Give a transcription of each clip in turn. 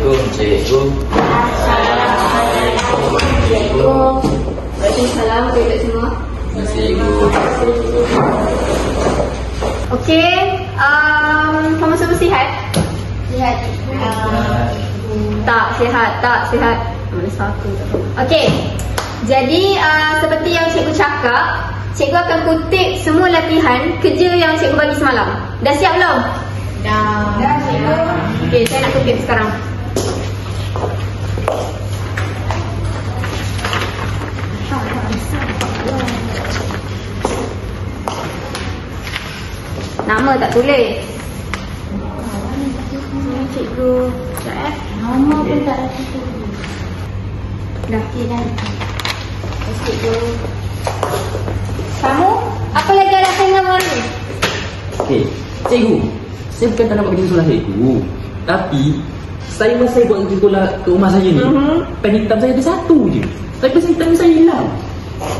Assalamualaikum cikgu. Assalamualaikum cikgu. Waalaikumsalam kepada semua. Terima kasih cikgu. Okey, kamu semua sihat? Sihat. Tak sihat. Mana satu tak tahu. Okey. Jadi seperti yang cikgu cakap, cikgu akan kutip semua latihan kerja yang cikgu bagi semalam. Dah siap belum? Dah cikgu. Okey, saya nak kutip sekarang. Nama tak tulis. Cikgu. Sekejap Nama pun tak ada tulis. Dah. Okey dah. Cikgu. Kamu? Apa lagi alasan kamu ni? Okey, cikgu. Saya bukan tak nak buat kerja sekolah cikgu. Tapi saya masa saya buat kerja sekolah ke rumah saya ni, pen hitam saya ada satu je. Tapi pen hitam saya hilang.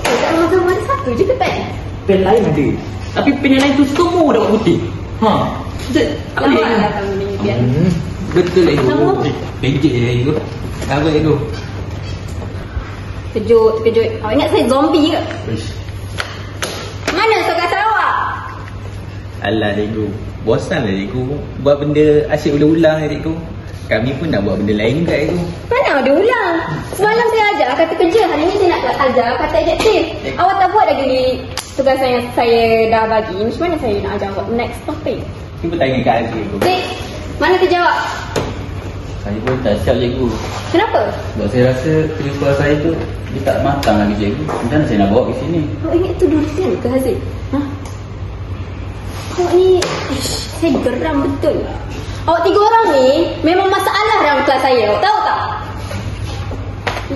Tak rumah kamu ada satu je ke pen? Pen lain ada. Tapi pen yang lain tu semua dah buat putih. Apa dia? Lawaklah kamu ni biar. Betul cikgu. Kamu? Pejik je cikgu. Apa cikgu? Terkejut. Awak ingat saya zombie ke? Mana sokat Sarawak? Alah cikgu, bosan lah cikgu buat benda asyik ulang-ulang lah cikgu. Kami pun nak buat benda lain juga cikgu. Mana ada ulang? Semalam saya ajar kata kerja, hari ni saya nak ajar kata adjektif. Awak tak buat lagi tugas yang saya dah bagi. Macam mana saya nak ajar awak next topic? Cuba tanya kat Aziz cikgu. Cik, mana terjawab? Saya pun tak siap cikgu. Kenapa? Sebab saya rasa kerja sekolah saya tu dia tak matang lagi cikgu. Macam mana saya nak bawa ke sini? Awak ingat tu dosen ke Haziq? Awak ni, saya geram betul. Awak tiga orang ni memang masalah dalam kelas saya. Awak tahu tak?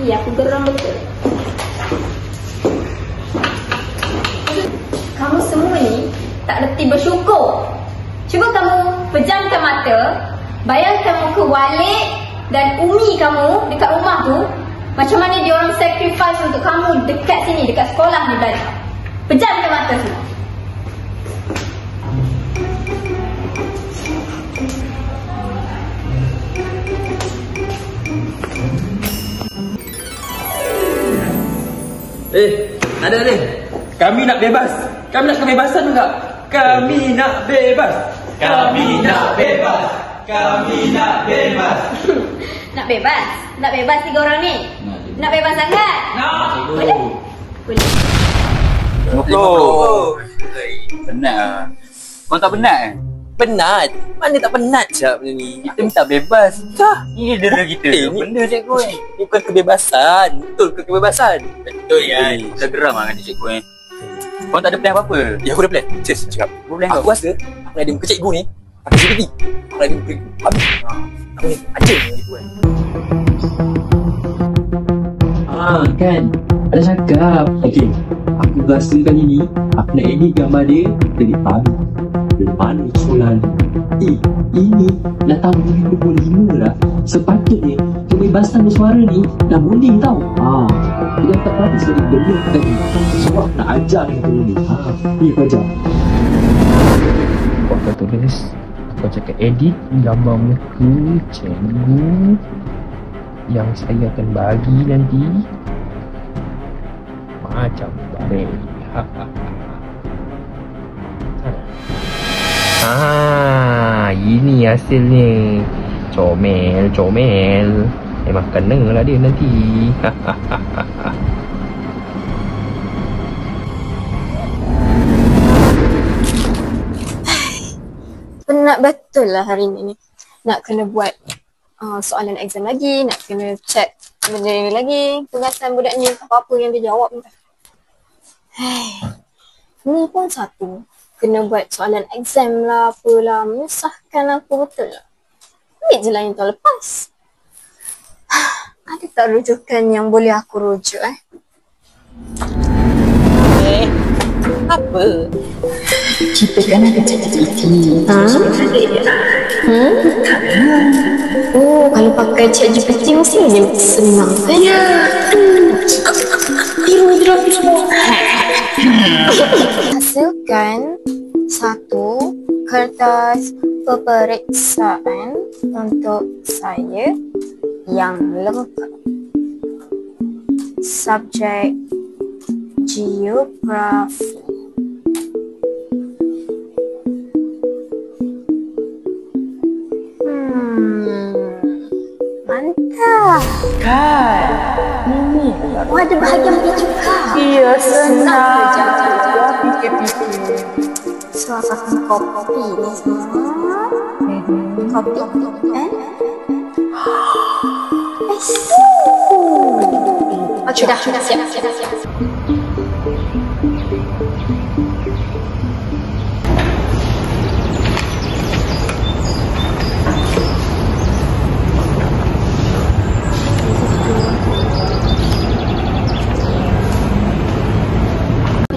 Iya, aku geram betul. Kamu semua ni tak reti bersyukur. Cuba kamu pejamkan mata, bayangkan muka Walid dan Umi kamu dekat rumah tu. Macam mana dia orang sacrifice untuk kamu dekat sini, dekat sekolah ni belajar. Pejamkan mata semua. Ada. Kami nak bebas. Kami nak kebebasan juga. Kami nak bebas. Kami nak bebas. Kami nak bebas. Nak bebas? Nak bebas tiga orang ni? Nak bebas sangat? Nak. Boleh? Boleh. Penat lah. Korang tak penat kan? Penat? Mana tak penat siap benda ni? Kita minta bebas. Ini dera kita. Benda cikgu ni. Ni bukan kebebasan. Betul ke kebebasan? Betul ya. Kita geram lah dengan cikgu ni. Korang tak ada plan apa-apa? Ya aku ada plan. Sis cakap. Apa plan kau? Aku rasa aku nak ada muka cikgu ni. Aku jadi aku nak ada muka habis. Aku ni aja gitu kan. Kan. Ada cakap. Okey. Aku rasa kali ni aku nak edit gambar dia jadi baru. Dari mana sekolah ni? Ini dah tahun 2025 dah. Sepatutnya kebebasan bersuara ni dah boleh tau. Dia tak pasti sebab benda tadi. Sebab nak ajar dia tu ni. Ni aku ajar. Aku akan tulis, aku cakap edit gambar muka cikgu yang saya akan bagi nanti macam barang. Ini hasilnya. Comel. Memang kenalah dia nanti. Penat betul lah hari ni. Nak kena buat soalan exam lagi, nak kena check benda ni lagi, tugasan budak ni apa-apa yang dia jawab. Ni pun satu. Kena buat soalan exam lah, apalah. Menyusahkan aku betul lah. Ambil je lah yang tahun lepas. Ada tak rujukan yang boleh aku rujuk Apa? Kita kan ada ChatGPT. Oh, kalau pakai ChatGPT mesti dia senang kan? Ya. Tiru semua. Hasilkan satu kertas peperiksaan untuk saya yang lengkap. Subjek geografi. Mantap. Kan, ini Oh, ada bahagian B juga. iya Senang senang. kerja. Fikir-fikir. So, aku kopi ni semua. Kopi, Okey, dah siap.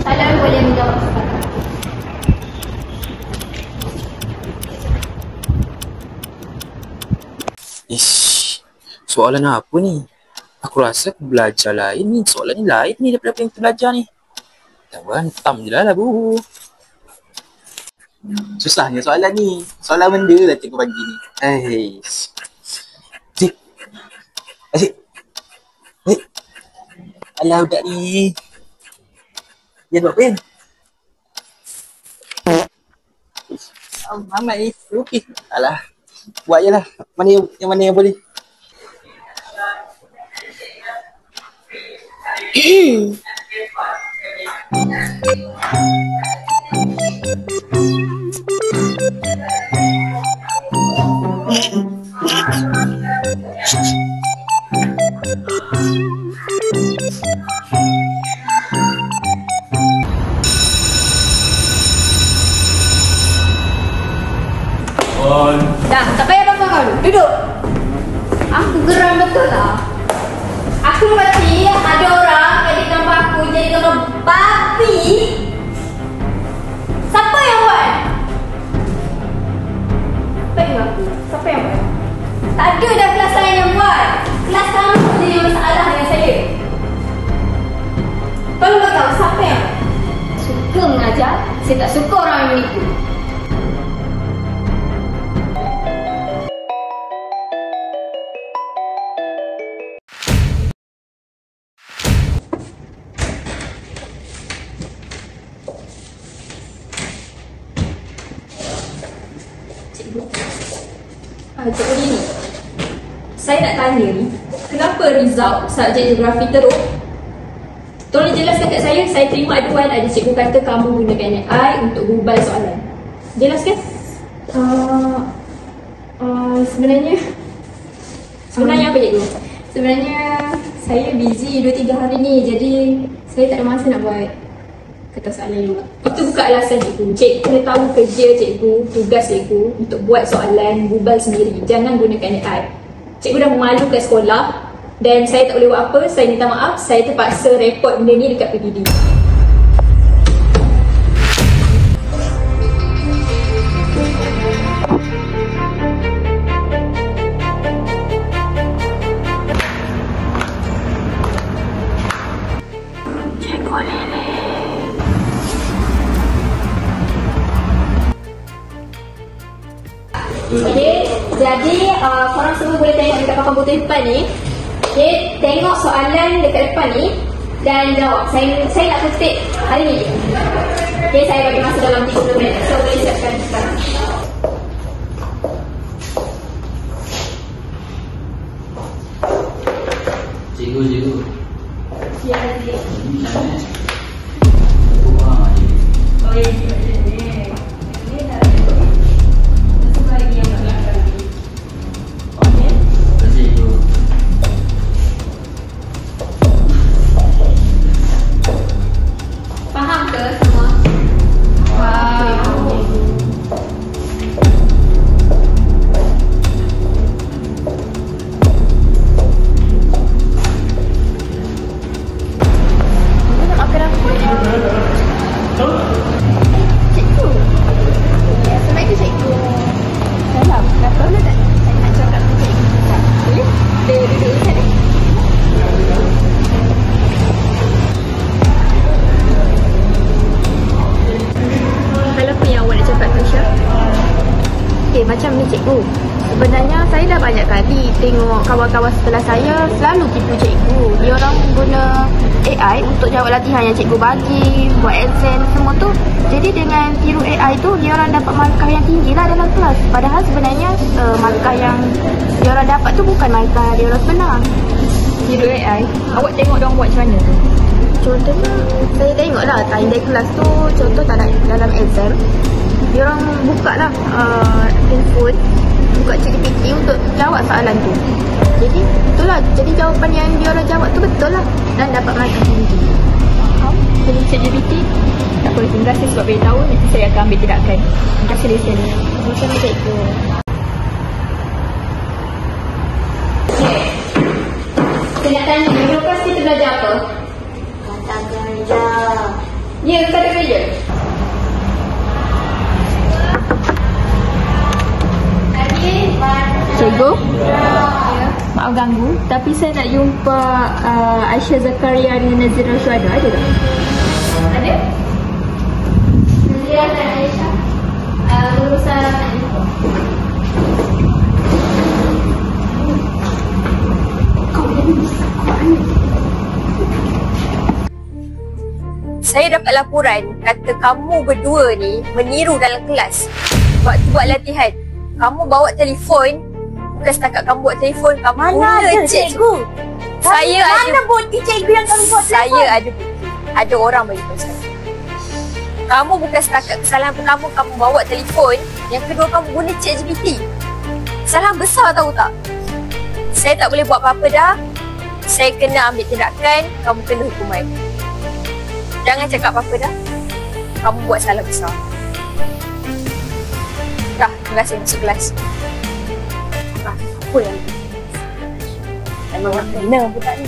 Soalan boleh menjawab soalan. Ish, soalan apa ni? Aku rasa aku belajar lain ni. Soalan ni lain ni daripada apa yang kita belajar ni. Tak bantam je lah bu. Susahnya soalan ni. Soalan benda lah cikgu bagi ni. Cik. Asyik. Alah budak ni. Dia buat apa yang? Mamat ni. Okey. Alah. Buat je lah. Mana yang boleh. Dah, tak payah apa-apa kau. Duduk. Aku geram betul lah. Aku berarti ada orang edit gambar aku jadi gambar babi. Siapa yang buat? Bagi aku. Siapa yang buat? Tak ada dah kelas lain yang buat. Kelas kamu je yang masalah dengan saya. Tolong beritahu siapa yang buat? Suka mengajar, saya tak suka orang yang menipu. Cikgu ni, saya nak tanya ni, kenapa result subjek geografi teruk? Tolong jelaskan kat saya terima aduan ada cikgu kata kamu gunakan AI untuk gubal soalan. Jelaskan. Sebenarnya apa cikgu? Sebenarnya saya busy 2-3 hari ni, jadi saya tak ada masa nak buat kertas soalan juga. Itu bukan alasan cikgu. Cikgu kena tahu kerja cikgu, tugas cikgu untuk buat soalan, bubal sendiri. Jangan gunakan AI. Cikgu dah memalu kat sekolah dan saya tak boleh buat apa. Saya minta maaf, saya terpaksa rekod benda ni dekat PPD. Okay, jadi korang semua boleh tengok dekat papan komputer depan ni. Okay, tengok soalan dekat depan ni dan jawab. Saya nak ketik hari ni. Okay, saya bagi masa dalam 30 minit. So, boleh siapkan sekarang. Cikgu. Ya, cikgu. Oh, ya, cikgu. Faham ke semua? Cikgu. banyak kali tengok kawan-kawan sekelas saya selalu tipu cikgu. Dia orang guna AI untuk jawab latihan yang cikgu bagi, buat exam semua tu. Jadi dengan tiru AI tu, dia orang dapat markah yang tinggi lah dalam kelas. Padahal sebenarnya markah yang dia orang dapat tu bukan markah dia orang sebenar. Tiru AI, awak tengok diorang buat macam mana tu? Contohnya, saya tengok lah time day kelas tu, contoh dalam exam, dia orang buka lah handphone, buka ChatGPT untuk jawab soalan tu. Jadi, itulah. Jadi jawapan yang dia orang jawab tu betul lah dan dapat markah tinggi. Faham? Jadi ChatGPT, tak apa, terima kasih sebab beritahu. Nanti saya akan ambil tindakan. Terima kasih lesen. Terima kasih cikgu. Saya nak tanya, minggu lepas kita belajar apa? Kata kerja. Ya, kata kerja. Cikgu, maaf ganggu, tapi saya nak jumpa Aisyah Zakaria dengan Nazira Syuhada. Ada tak? Ada? Nazira dan Aisyah berurusan Saya dapat laporan kata kamu berdua ni meniru dalam kelas. Waktu buat latihan, kamu bawa telefon. Bukan setakat kamu buat telefon, kamu Mana ada cikgu? Saya Mana ada bukti cikgu yang kamu buat telefon? Saya ada bukti. Ada orang bagi tahu saya. Kamu bukan setakat kesalahan pertama kamu bawa telefon, yang kedua kamu guna ChatGPT. Kesalahan besar tahu tak? Saya tak boleh buat apa-apa dah. Saya kena ambil tindakan, kamu kena hukuman. Jangan cakap apa-apa dah. Kamu buat salah besar. Dah, terima kasih masuk kelas. Apa yang memang kena budak ni.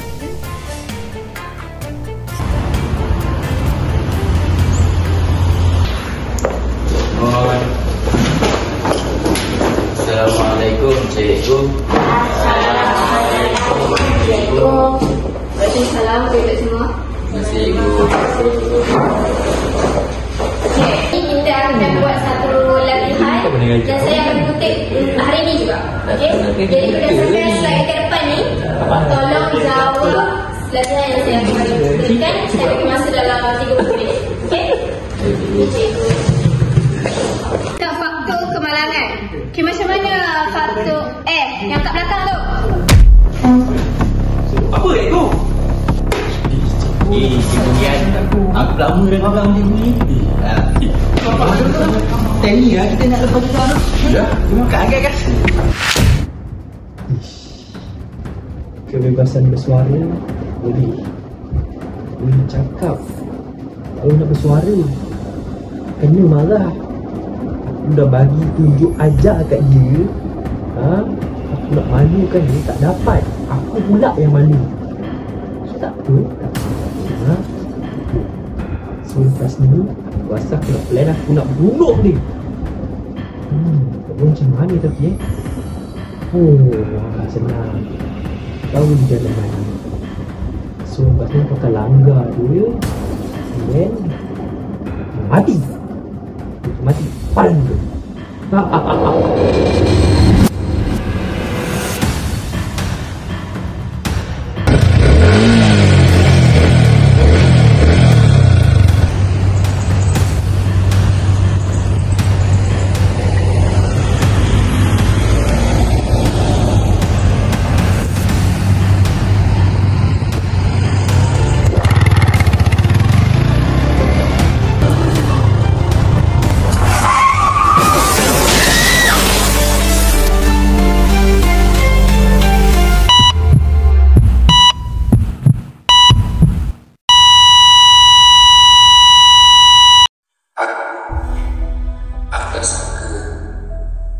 Assalamualaikum cikgu. Assalamualaikum. Waalaikumsalam kepada semua. Cikgu. Okey, kita akan buat satu latihan dan saya akan kutip hari ni juga. Okey? Jadi berdasarkan slide ke depan ni, tolong jawab latihan yang saya akan berikan. Saya bagi masa dalam 30 minit. Okey? Cikgu. Kita faktor kemalangan. Okey, macam mana faktor yang kat belakang tu? Apa itu? Kemudian aku lama dah pegang dia ni. Tanya lah kita nak lepas juga tu. Ya, makan kan? Kebebasan bersuara boleh cakap. Kalau nak bersuara kena marah. Aku dah bagi tunjuk ajar kat dia. Aku nak malukan dia tak dapat. Aku pula yang malu. So tak apa. So lepas ni rasa aku nak plan, aku nak bunuh dia. Tak tahu macam mana tapi senang. Tahu dia jalan mana. So lepas ni aku akan langgar dia. And then mati. Paling tu.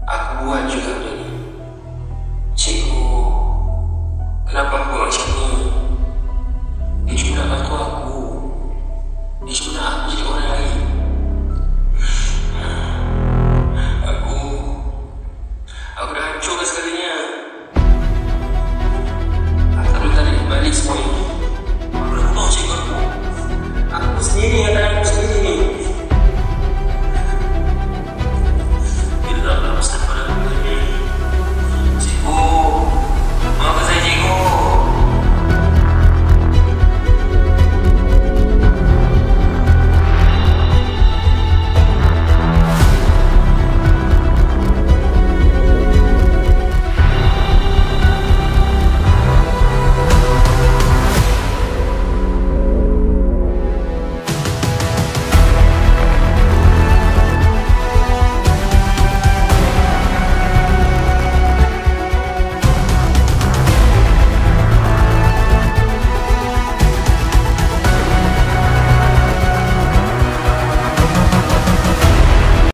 Aku buat juga ni. Cikgu, kenapa aku macam